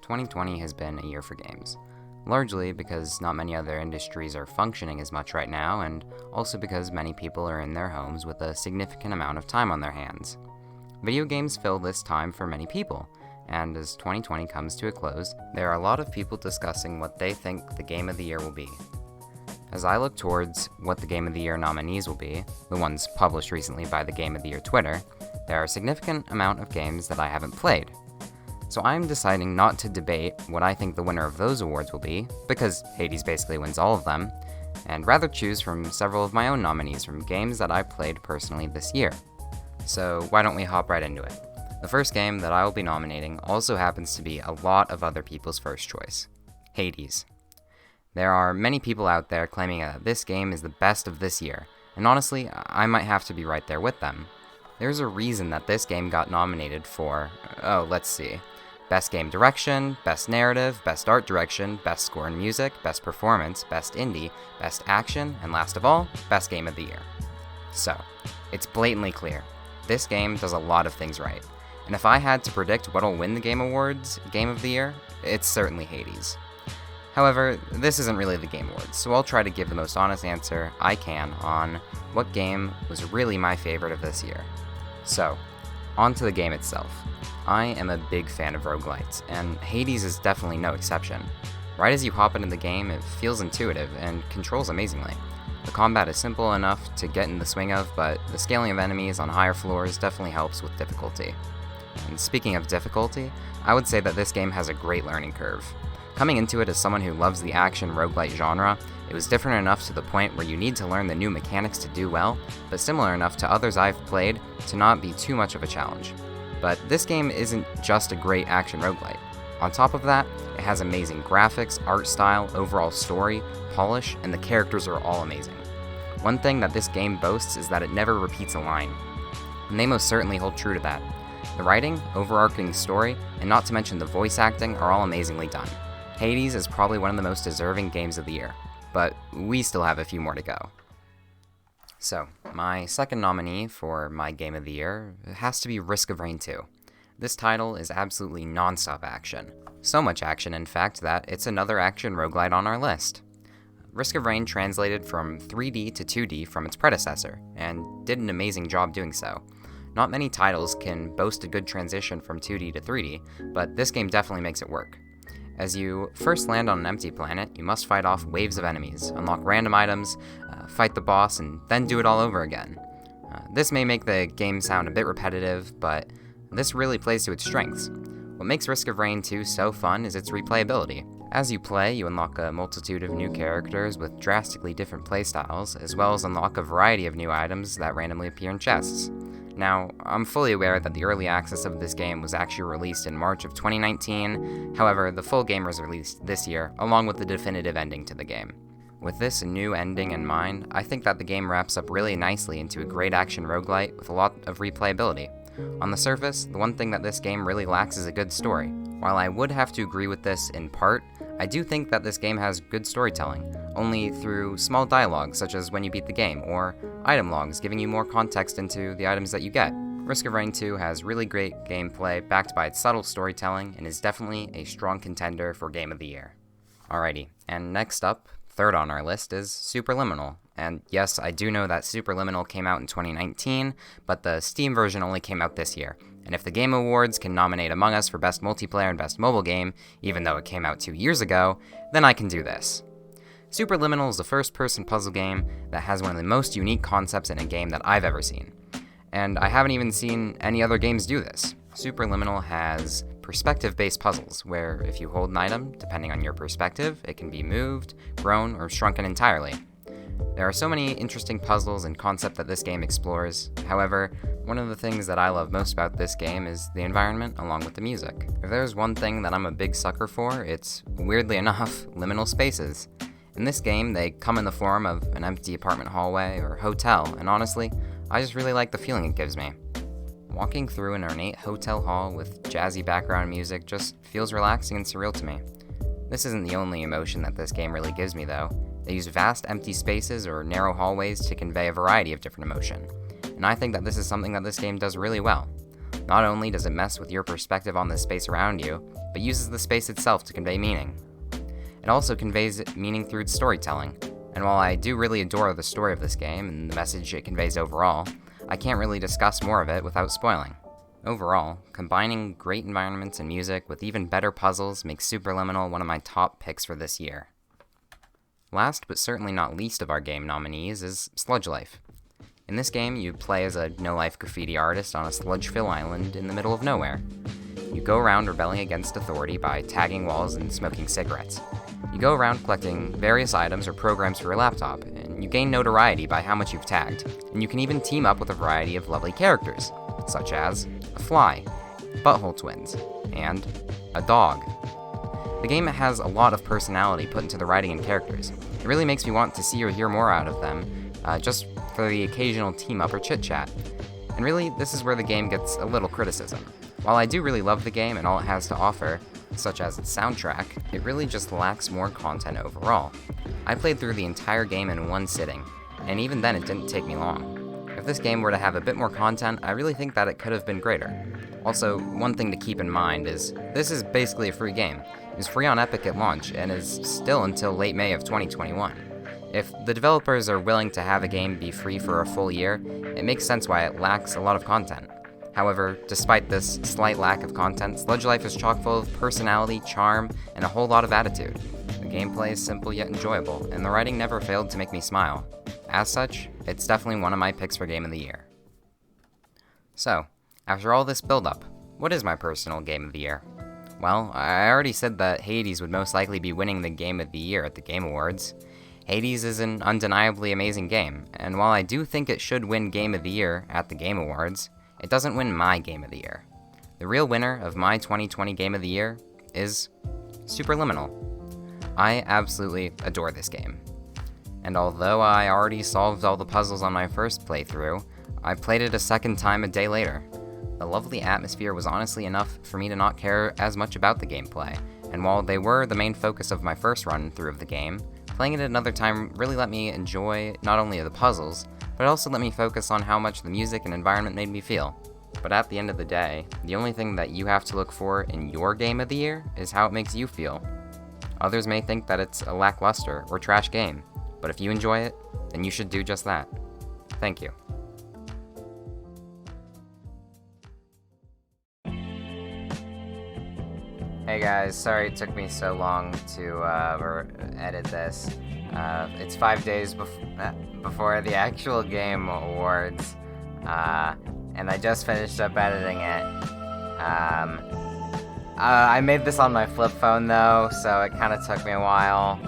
2020 has been a year for games, largely because not many other industries are functioning as much right now, and also because many people are in their homes with a significant amount of time on their hands. Video games fill this time for many people, and as 2020 comes to a close, there are a lot of people discussing what they think the Game of the Year will be. As I look towards what the Game of the Year nominees will be, the ones published recently by the Game of the Year Twitter, there are a significant amount of games that I haven't played. So I'm deciding not to debate what I think the winner of those awards will be, because Hades basically wins all of them, and rather choose from several of my own nominees from games that I played personally this year. So why don't we hop right into it? The first game that I will be nominating also happens to be a lot of other people's first choice, Hades. There are many people out there claiming that this game is the best of this year, and honestly, I might have to be right there with them. There's a reason that this game got nominated for, Best Game Direction, Best Narrative, Best Art Direction, Best Score and Music, Best Performance, Best Indie, Best Action, and last of all, Best Game of the Year. So, it's blatantly clear, this game does a lot of things right, and if I had to predict what'll win the Game Awards Game of the Year, it's certainly Hades. However, this isn't really the Game Awards, so I'll try to give the most honest answer I can on what game was really my favorite of this year. So, on to the game itself. I am a big fan of roguelites, and Hades is definitely no exception. Right as you hop into the game, it feels intuitive and controls amazingly. The combat is simple enough to get in the swing of, but the scaling of enemies on higher floors definitely helps with difficulty. And speaking of difficulty, I would say that this game has a great learning curve. Coming into it as someone who loves the action roguelite genre, it was different enough to the point where you need to learn the new mechanics to do well, but similar enough to others I've played to not be too much of a challenge. But this game isn't just a great action roguelite. On top of that, it has amazing graphics, art style, overall story, polish, and the characters are all amazing. One thing that this game boasts is that it never repeats a line, and they most certainly hold true to that. The writing, overarching story, and not to mention the voice acting are all amazingly done. Hades is probably one of the most deserving games of the year, but we still have a few more to go. So, my second nominee for my Game of the Year has to be Risk of Rain 2. This title is absolutely non-stop action. So much action, in fact, that it's another action roguelite on our list. Risk of Rain translated from 3D to 2D from its predecessor, and did an amazing job doing so. Not many titles can boast a good transition from 2D to 3D, but this game definitely makes it work. As you first land on an empty planet, you must fight off waves of enemies, unlock random items, fight the boss, and then do it all over again. This may make the game sound a bit repetitive, but this really plays to its strengths. What makes Risk of Rain 2 so fun is its replayability. As you play, you unlock a multitude of new characters with drastically different playstyles, as well as unlock a variety of new items that randomly appear in chests. Now, I'm fully aware that the early access of this game was actually released in March of 2019, however, the full game was released this year, along with the definitive ending to the game. With this new ending in mind, I think that the game wraps up really nicely into a great action roguelite with a lot of replayability. On the surface, the one thing that this game really lacks is a good story. While I would have to agree with this in part, I do think that this game has good storytelling, only through small dialogue such as when you beat the game, or item logs giving you more context into the items that you get. Risk of Rain 2 has really great gameplay backed by its subtle storytelling and is definitely a strong contender for Game of the Year. Alrighty, and next up, third on our list is Superliminal. And yes, I do know that Superliminal came out in 2019, but the Steam version only came out this year. And if the Game Awards can nominate Among Us for Best Multiplayer and Best Mobile Game, even though it came out 2 years ago, then I can do this. Superliminal is the first-person puzzle game that has one of the most unique concepts in a game that I've ever seen. And I haven't even seen any other games do this. Superliminal has perspective-based puzzles, where if you hold an item, depending on your perspective, it can be moved, grown, or shrunken entirely. There are so many interesting puzzles and concepts that this game explores. However, one of the things that I love most about this game is the environment along with the music. If there's one thing that I'm a big sucker for, it's, weirdly enough, liminal spaces. In this game, they come in the form of an empty apartment hallway or hotel, and honestly, I just really like the feeling it gives me. Walking through an ornate hotel hall with jazzy background music just feels relaxing and surreal to me. This isn't the only emotion that this game really gives me, though. They use vast empty spaces or narrow hallways to convey a variety of different emotion, and I think that this is something that this game does really well. Not only does it mess with your perspective on the space around you, but uses the space itself to convey meaning. It also conveys meaning through its storytelling, and while I do really adore the story of this game and the message it conveys overall, I can't really discuss more of it without spoiling. Overall, combining great environments and music with even better puzzles makes Superliminal one of my top picks for this year. Last but certainly not least of our game nominees is Sludge Life. In this game, you play as a no-life graffiti artist on a sludge-filled island in the middle of nowhere. You go around rebelling against authority by tagging walls and smoking cigarettes. You go around collecting various items or programs for your laptop, and you gain notoriety by how much you've tagged, and you can even team up with a variety of lovely characters, such as a fly, butthole twins, and a dog. The game has a lot of personality put into the writing and characters. It really makes me want to see or hear more out of them, just for the occasional team-up or chit-chat. And really, this is where the game gets a little criticism. While I do really love the game and all it has to offer, such as its soundtrack, it really just lacks more content overall. I played through the entire game in one sitting, and even then it didn't take me long. If this game were to have a bit more content, I really think that it could have been greater. Also, one thing to keep in mind is, this is basically a free game. It was free on Epic at launch, and is still until late May of 2021. If the developers are willing to have a game be free for a full year, it makes sense why it lacks a lot of content. However, despite this slight lack of content, Sludge Life is chock full of personality, charm, and a whole lot of attitude. The gameplay is simple yet enjoyable, and the writing never failed to make me smile. As such, it's definitely one of my picks for Game of the Year. So, after all this build-up, what is my personal Game of the Year? Well, I already said that Hades would most likely be winning the Game of the Year at the Game Awards. Hades is an undeniably amazing game, and while I do think it should win Game of the Year at the Game Awards, it doesn't win my Game of the Year. The real winner of my 2020 Game of the Year is Superliminal. I absolutely adore this game. And although I already solved all the puzzles on my first playthrough, I played it a second time a day later. The lovely atmosphere was honestly enough for me to not care as much about the gameplay, and while they were the main focus of my first run through of the game, playing it another time really let me enjoy not only the puzzles, but also let me focus on how much the music and environment made me feel. But at the end of the day, the only thing that you have to look for in your Game of the Year is how it makes you feel. Others may think that it's a lackluster or trash game, but if you enjoy it, then you should do just that. Thank you. Hey guys, sorry it took me so long to edit this. It's 5 days before the actual Game Awards, and I just finished up editing it. I made this on my flip phone though, so it kind of took me a while,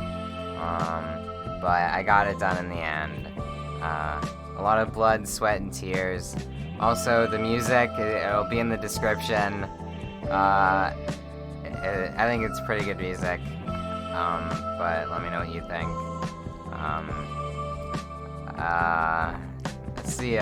but I got it done in the end. A lot of blood, sweat, and tears. Also, the music, it'll be in the description. I think it's pretty good music, but let me know what you think. Let's see,